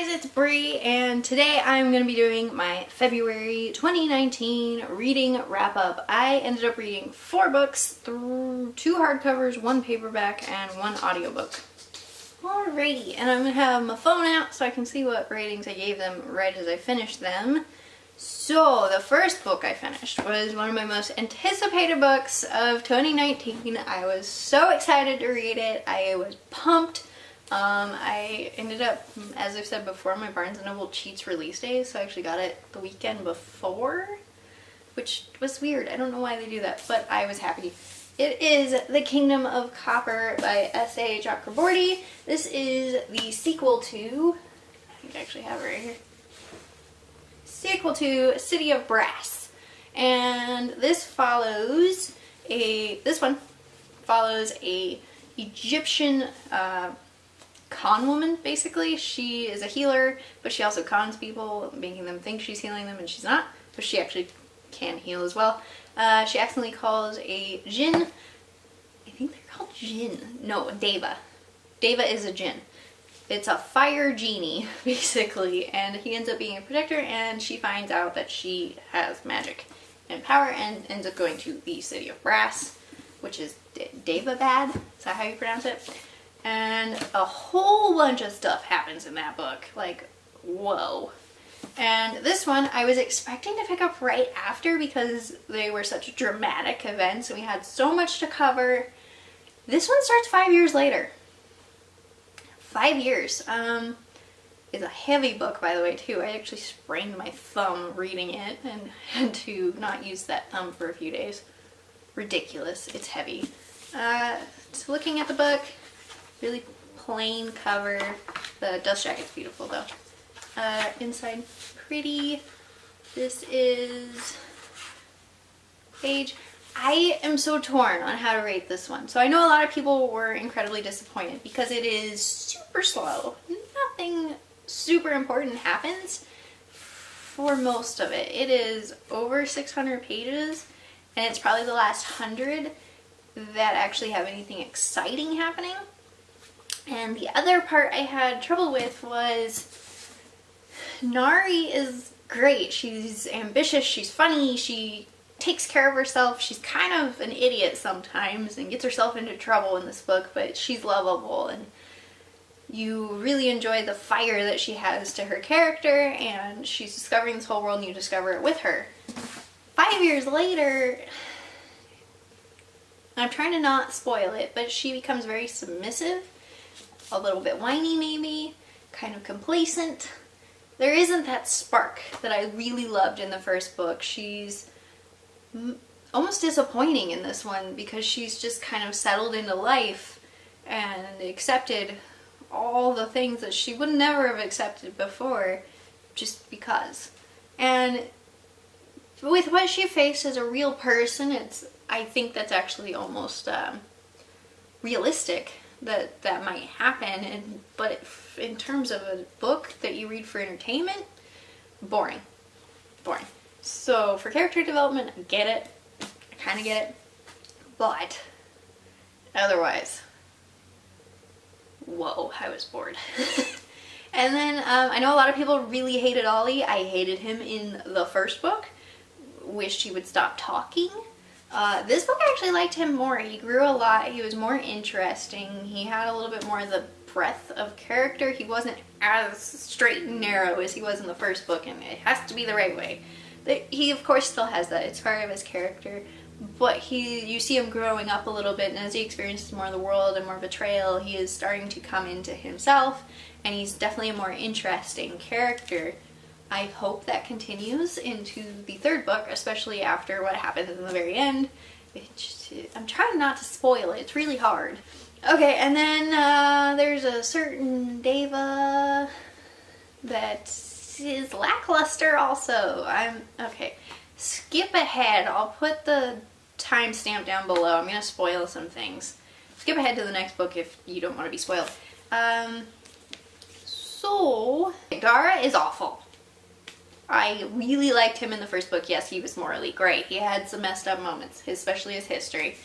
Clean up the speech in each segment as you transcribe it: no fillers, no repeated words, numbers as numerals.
guys, it's Bree, and today I'm going to be doing my February 2019 reading wrap-up. I ended up reading 4 books, 2 hardcovers, 1 paperback, and 1 audiobook. Alrighty, and I'm going to have my phone out so I can see what ratings I gave them right as I finished them. So, the first book I finished was one of my most anticipated books of 2019. I was so excited to read it. I was pumped. I ended up, as I've said before, my Barnes & Noble cheats release day, so I actually got it the weekend before, which was weird. I don't know why they do that, but I was happy. It is The Kingdom of Copper by S.A. Chakraborty. This is the sequel to, I think I actually have it right here, sequel to City of Brass. And this follows this one follows a Egyptian con woman, basically. She is a healer, but she also cons people, making them think she's healing them, and she's not, but she actually can heal as well. She accidentally calls a djinn, I think they're called djinn, no, deva. Deva is a djinn. It's a fire genie, basically, and he ends up being a protector, and she finds out that she has magic and power, and ends up going to the City of Brass, which is Davabad, is that how you pronounce it? And a whole bunch of stuff happens in that book, like, whoa. And this one I was expecting to pick up right after because they were such dramatic events and we had so much to cover. This one starts 5 years later. 5 years. It's a heavy book, by the way, too. I actually sprained my thumb reading it and had to not use that thumb for a few days. Ridiculous. It's heavy. So looking at the book, really plain cover. The dust jacket's beautiful though. Inside, pretty. This is page. I am so torn on how to rate this one. So I know a lot of people were incredibly disappointed because it is super slow. Nothing super important happens for most of it. It is over 600 pages and it's probably the last 100 that actually have anything exciting happening. And the other part I had trouble with was Nari is great. She's ambitious, she's funny, she takes care of herself. She's kind of an idiot sometimes and gets herself into trouble in this book, but she's lovable and you really enjoy the fire that she has to her character, and she's discovering this whole world and you discover it with her. 5 years later, I'm trying to not spoil it, but she becomes very submissive, a little bit whiny maybe, kind of complacent. There isn't that spark that I really loved in the first book. She's almost disappointing in this one because she's just kind of settled into life and accepted all the things that she would never have accepted before just because. And with what she faced as a real person, I think that's actually almost realistic that might happen, but in terms of a book that you read for entertainment, boring. So for character development, I get it, I kind of get it, but otherwise, whoa, I was bored. And then I know a lot of people really hated Ollie. I hated him in the first book, wished he would stop talking. This book I actually liked him more. He grew a lot. He was more interesting. He had a little bit more of the breadth of character. He wasn't as straight and narrow as he was in the first book, and it has to be the right way. He of course still has that. It's part of his character, but you see him growing up a little bit, and as he experiences more of the world and more betrayal, he is starting to come into himself, and he's definitely a more interesting character. I hope that continues into the third book, especially after what happens in the very end. I'm trying not to spoil it. It's really hard. Okay, and then there's a certain Deva that is lackluster also. Okay, skip ahead. I'll put the timestamp down below. I'm going to spoil some things. Skip ahead to the next book if you don't want to be spoiled. So, Gara is awful. I really liked him in the first book. Yes, he was morally great. He had some messed up moments, especially his history.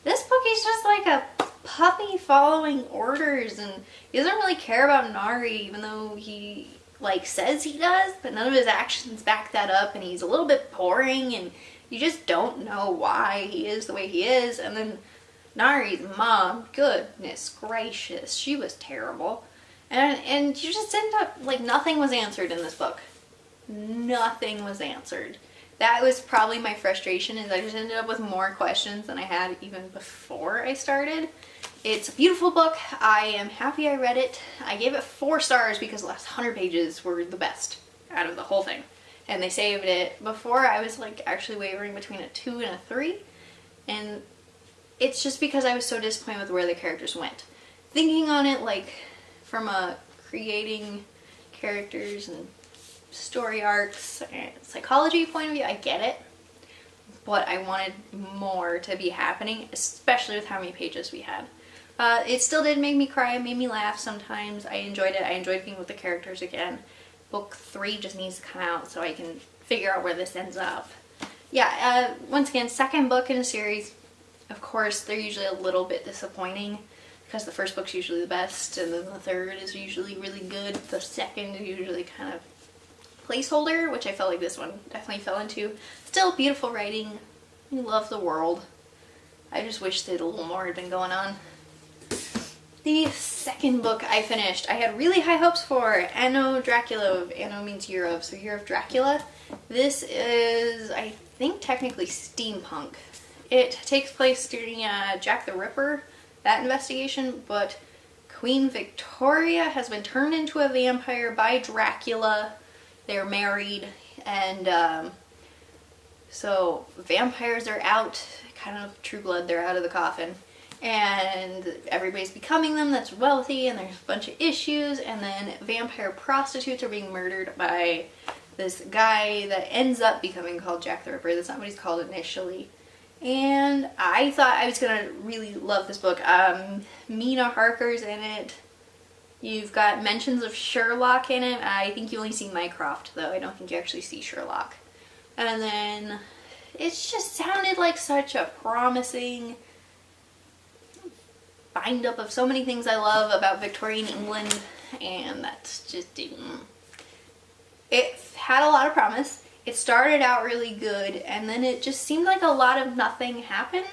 This book is just like a puppy following orders, and he doesn't really care about Nari, even though he like says he does, but none of his actions back that up, and he's a little bit boring, and you just don't know why he is the way he is. And then Nari's mom, goodness gracious, she was terrible. And you just end up, like, nothing was answered in this book. Nothing was answered. That was probably my frustration, is I just ended up with more questions than I had even before I started. It's a beautiful book. I am happy I read it. I gave it 4 stars because the last 100 pages were the best out of the whole thing. And they saved it. Before, I was, like, actually wavering between a 2 and a 3. And it's just because I was so disappointed with where the characters went. Thinking on it, like, from a creating characters and story arcs and psychology point of view, I get it. But I wanted more to be happening, especially with how many pages we had. It still did make me cry, made me laugh sometimes. I enjoyed it. I enjoyed being with the characters again. Book 3 just needs to come out so I can figure out where this ends up. Yeah, once again, second book in a series. Of course, they're usually a little bit disappointing because the first book's usually the best, and then the third is usually really good. The second is usually kind of placeholder, which I felt like this one definitely fell into. Still beautiful writing. I love the world. I just wish that a little more had been going on. The second book I finished, I had really high hopes for. Anno, Dracula. Anno means year of, so Year of Dracula. This is, I think, technically steampunk. It takes place during Jack the Ripper, that investigation, but Queen Victoria has been turned into a vampire by Dracula. They're married, and so vampires are out, kind of True Blood, they're out of the coffin. And everybody's becoming them that's wealthy, and there's a bunch of issues, and then vampire prostitutes are being murdered by this guy that ends up becoming called Jack the Ripper. That's not what he's called initially. And I thought I was gonna really love this book. Mina Harker's in it. You've got mentions of Sherlock in it. I think you only see Mycroft, though. I don't think you actually see Sherlock. And then it just sounded like such a promising bind up of so many things I love about Victorian England, and that's just it had a lot of promise. It started out really good, and then it just seemed like a lot of nothing happened,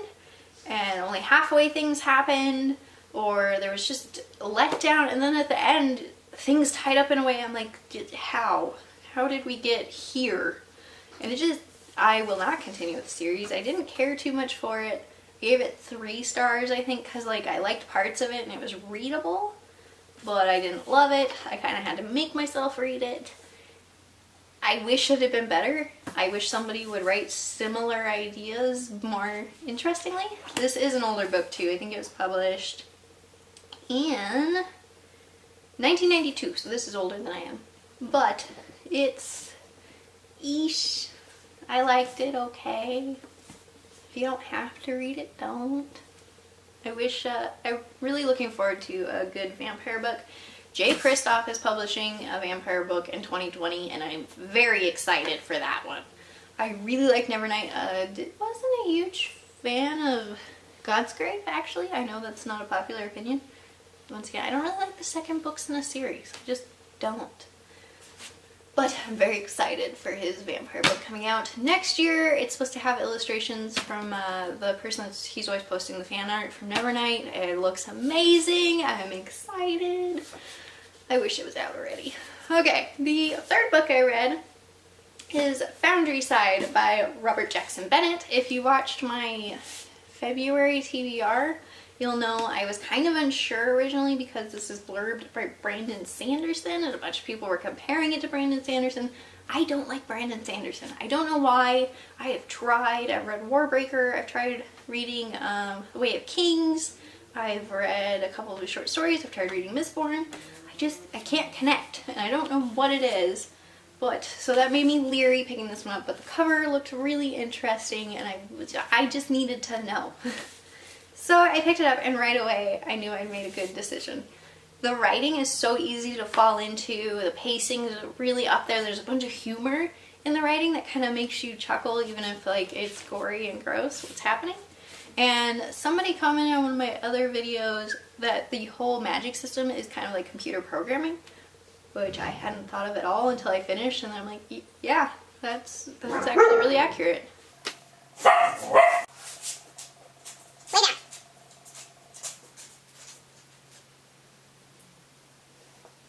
and only halfway things happened, or there was just a letdown, and then at the end things tied up in a way I'm like, how did we get here? And it just, I will not continue with the series. I didn't care too much for it. I gave it 3 stars, I think, because like I liked parts of it and it was readable, but I didn't love it. I kind of had to make myself read it. I wish it had been better. I wish somebody would write similar ideas more interestingly. This is an older book too. I think it was published in 1992, so this is older than I am. But it's ish. I liked it okay. If you don't have to read it, don't. I'm really looking forward to a good vampire book. Jay Kristoff is publishing a vampire book in 2020, and I'm very excited for that one. I really like Nevernight. Wasn't a huge fan of God's Grave, actually. I know that's not a popular opinion. Once again, I don't really like the second books in the series. I just don't. But I'm very excited for his vampire book coming out next year. It's supposed to have illustrations from the person he's always posting the fan art from Nevernight. It looks amazing. I'm excited. I wish it was out already. Okay, the third book I read is Foundryside by Robert Jackson Bennett. If you watched my February TBR, you'll know I was kind of unsure originally because this is blurbed by Brandon Sanderson, and a bunch of people were comparing it to Brandon Sanderson. I don't like Brandon Sanderson. I don't know why. I have tried. I've read Warbreaker. I've tried reading The Way of Kings. I've read a couple of his short stories. I've tried reading Mistborn. I can't connect, and I don't know what it is. But, so that made me leery picking this one up, but the cover looked really interesting, and I just needed to know. So I picked it up, and right away I knew I'd made a good decision. The writing is so easy to fall into, the pacing is really up there, there's a bunch of humor in the writing that kind of makes you chuckle even if like it's gory and gross what's happening. And somebody commented on one of my other videos that the whole magic system is kind of like computer programming, which I hadn't thought of at all until I finished, and I'm like, yeah, that's actually really accurate.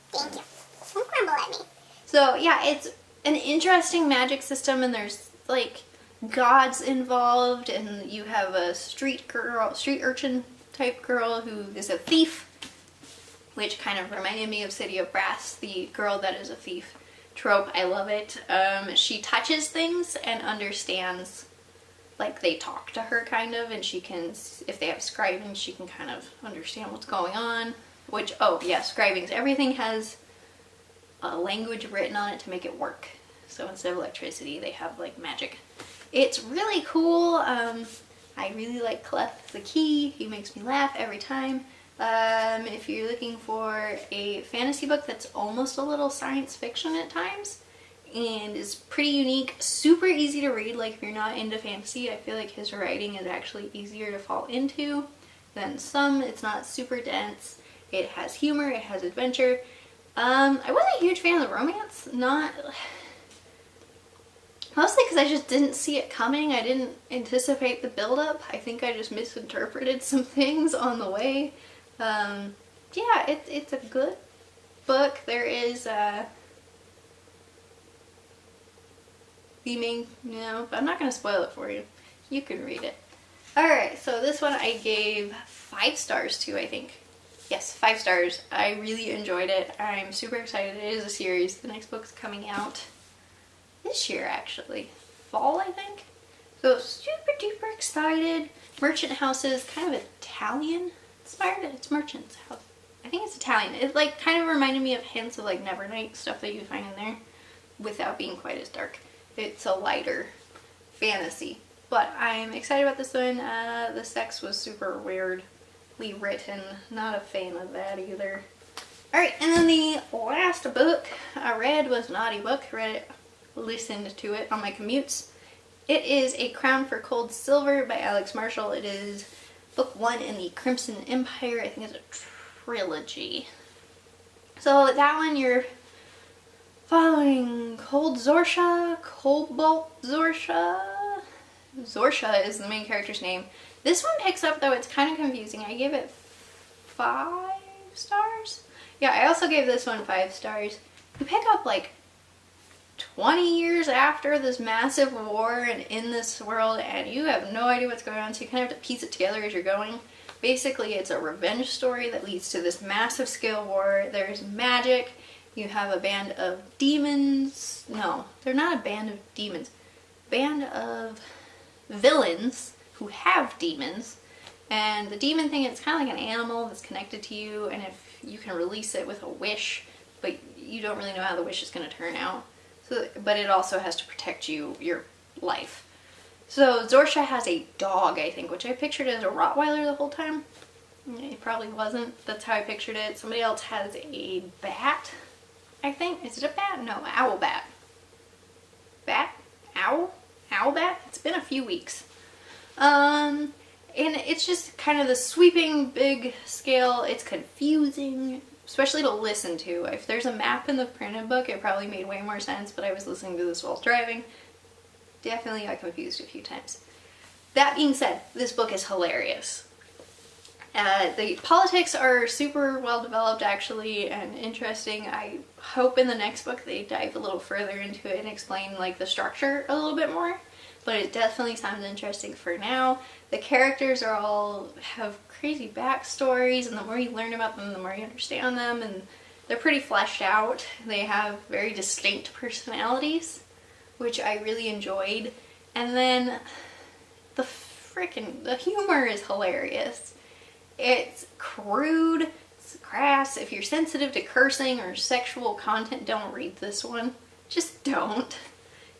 Thank you. Don't grumble at me. So yeah, it's an interesting magic system, and there's like gods involved, and you have a street urchin type girl who is a thief, which kind of reminded me of City of Brass, the girl that is a thief trope. I love it. She touches things and understands, like they talk to her kind of, and she can, if they have scribing, she can kind of understand what's going on. Which, oh yeah, scribings. Everything has a language written on it to make it work. So instead of electricity, they have like magic. It's really cool. I really like Clef the Key. He makes me laugh every time. If you're looking for a fantasy book that's almost a little science fiction at times and is pretty unique, super easy to read, like if you're not into fantasy, I feel like his writing is actually easier to fall into than some. It's not super dense. It has humor, it has adventure. I wasn't a huge fan of the romance, mostly because I just didn't see it coming. I didn't anticipate the build-up. I think I just misinterpreted some things on the way. Yeah, it's a good book. There is the main, I'm not going to spoil it for you. You can read it. Alright, so this one I gave 5 stars to, I think. Yes, 5 stars. I really enjoyed it. I'm super excited. It is a series. The next book's coming out this year, actually. Fall, I think. So super duper excited. Merchant House is kind of Italian inspired. It's Merchant's House. I think it's Italian. It like kind of reminded me of hints of like Nevernight stuff that you find in there without being quite as dark. It's a lighter fantasy. But I'm excited about this one. The sex was super weirdly written. Not a fan of that either. Alright, and then the last book I read was an audiobook. I read it, listened to it on my commutes. It is A Crown for Cold Silver by Alex Marshall. It is book 1 in the Crimson Empire. I think it's a trilogy. So that one you're following Cold Zorsha, Cobalt Zorsha. Zorsha is the main character's name. This one picks up, though it's kind of confusing. I gave it 5 stars. Yeah, I also gave this one 5 stars. You pick up like 20 years after this massive war and in this world, and you have no idea what's going on, so you kind of have to piece it together as you're going. Basically, it's a revenge story that leads to this massive scale war. There's magic. You have a band of demons. No, they're not a band of demons. Band of villains who have demons. And the demon thing, it's kind of like an animal that's connected to you, and if you can release it with a wish, but you don't really know how the wish is going to turn out. So, but it also has to protect you, your life. So Zorsha has a dog, I think, which I pictured as a Rottweiler the whole time. It probably wasn't. That's how I pictured it. Somebody else has a bat, I think. Is it a bat? No, owl bat. Bat? Owl? Owl bat? It's been a few weeks. And it's just kind of the sweeping big scale. It's confusing, especially to listen to. If there's a map in the printed book, it probably made way more sense, but I was listening to this while driving. Definitely got confused a few times. That being said, this book is hilarious. The politics are super well developed, actually, and interesting. I hope in the next book they dive a little further into it and explain like the structure a little bit more. But it definitely sounds interesting for now. The characters are all have crazy backstories, and the more you learn about them, the more you understand them, and they're pretty fleshed out. They have very distinct personalities, which I really enjoyed. And then the humor is hilarious. It's crude, it's crass. If you're sensitive to cursing or sexual content, don't read this one. Just don't.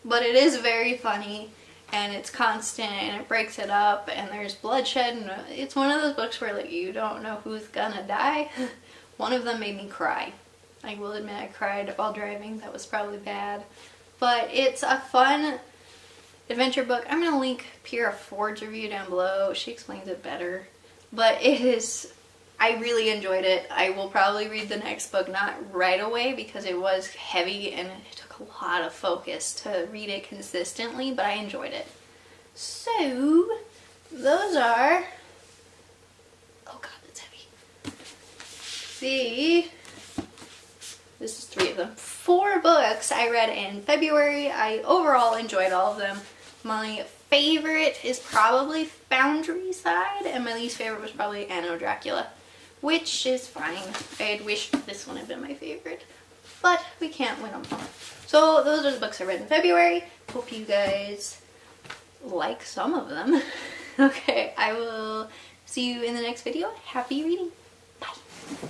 But it is very funny, and it's constant, and it breaks it up, and there's bloodshed, and it's one of those books where like you don't know who's gonna die. One of them made me cry. I will admit I cried while driving. That was probably bad. But it's a fun adventure book. I'm going to link Pira Ford's review down below. She explains it better. But it is, I really enjoyed it. I will probably read the next book, not right away because it was heavy and it took a lot of focus to read it consistently, but I enjoyed it. So, those are, oh god, that's heavy. This is 3 of them. 4 books I read in February. I overall enjoyed all of them. My favorite is probably Foundryside, and my least favorite was probably Anno, Dracula, which is fine. I'd wish this one had been my favorite, but we can't win them all. So those are the books I read in February. Hope you guys like some of them. Okay, I will see you in the next video. Happy reading. Bye.